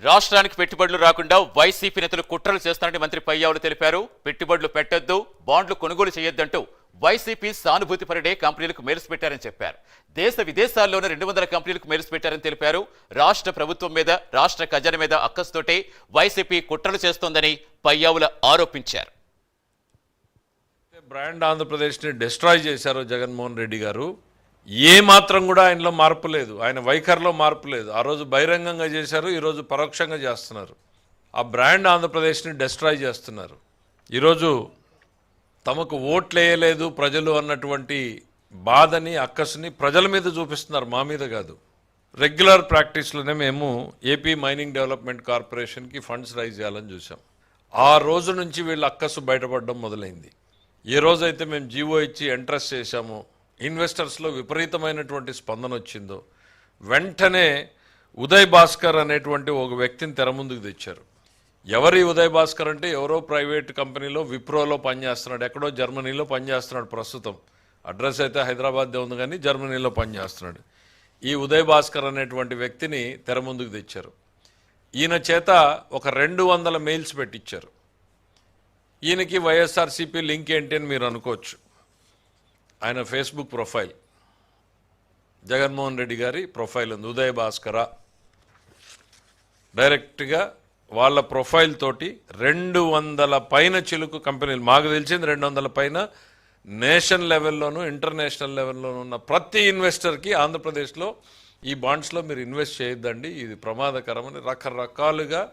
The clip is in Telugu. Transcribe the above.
రాష్ట్రానికి పెట్టుబడులు రాకుండా వైసీపీ నేతలు కుట్రలు చేస్తారని మంత్రి పయ్యావులు తెలిపారు. పెట్టుబడులు పెట్టొద్దు, బాండ్లు కొనుగోలు చేయొద్దంటూ వైసీపీ సానుభూతిపరుడే కంపెనీలకు మెయిల్స్ పెట్టారని చెప్పారు. దేశ విదేశాల్లోనే 200 కంపెనీలకు మెయిల్స్ పెట్టారని తెలిపారు. రాష్ట్ర ప్రభుత్వం మీద, రాష్ట్ర ఖజానా మీద అక్కసుతోటే వైసీపీ కుట్రలు చేస్తోందని పయ్యావుల ఆరోపించారు. బ్రాండ్ ఆంధ్రప్రదేశ్ని డిస్ట్రాయ్ చేశారు జగన్మోహన్ రెడ్డి గారు. ఏ మాత్రం కూడా ఆయనలో మార్పు లేదు, ఆయన వైఖరిలో మార్పు లేదు. ఆ రోజు బహిరంగంగా చేశారు, ఈరోజు పరోక్షంగా చేస్తున్నారు. ఆ బ్రాండ్ ఆంధ్రప్రదేశ్ని డిస్ట్రాయ్ చేస్తున్నారు. ఈరోజు తమకు ఓట్లు వేయలేదు ప్రజలు అన్నటువంటి బాధని, అక్కసుని ప్రజల మీద చూపిస్తున్నారు, మా మీద కాదు. రెగ్యులర్ ప్రాక్టీస్లోనే మేము ఏపీ మైనింగ్ డెవలప్మెంట్ కార్పొరేషన్కి ఫండ్స్ రైజ్ చేయాలని చూసాం. ఆ రోజు నుంచి వీళ్ళ అక్కసు బయటపడడం మొదలైంది. ఏ రోజైతే మేము జీవో ఇచ్చి ఎంట్రస్ట్ చేశామో, ఇన్వెస్టర్స్లో విపరీతమైనటువంటి స్పందన వచ్చిందో, వెంటనే ఉదయ్ భాస్కర్ అనేటువంటి ఒక వ్యక్తిని తెర ముందుకు తెచ్చారు. ఎవరి ఉదయ్ భాస్కర్ అంటే ఎవరో ప్రైవేట్ కంపెనీలో విప్రోలో పనిచేస్తున్నాడు, ఎక్కడో జర్మనీలో పనిచేస్తున్నాడు. ప్రస్తుతం అడ్రస్ అయితే హైదరాబాద్దే ఉంది కానీ జర్మనీలో పనిచేస్తున్నాడు. ఈ ఉదయ్ భాస్కర్ అనేటువంటి వ్యక్తిని తెర ముందుకు తెచ్చారు. ఈయన చేత ఒక 200 మెయిల్స్ పెట్టించారు. ఈయనకి వైఎస్ఆర్సీపీ లింక్ ఏంటి అని మీరు అనుకోవచ్చు. ఆయన ఫేస్బుక్ ప్రొఫైల్, జగన్మోహన్ రెడ్డి గారి ప్రొఫైల్ ఉంది, ఉదయ్ భాస్కర. డైరెక్ట్గా వాళ్ళ ప్రొఫైల్ తోటి 200 పైన చిలుకు కంపెనీలు, మాకు తెలిసింది 200 పైన, నేషన్ లెవెల్లోనూ ఇంటర్నేషనల్ లెవెల్లోనూ ఉన్న ప్రతి ఇన్వెస్టర్కి ఆంధ్రప్రదేశ్లో ఈ బాండ్స్లో మీరు ఇన్వెస్ట్ చేయొద్దండి, ఇది ప్రమాదకరమని రకరకాలుగా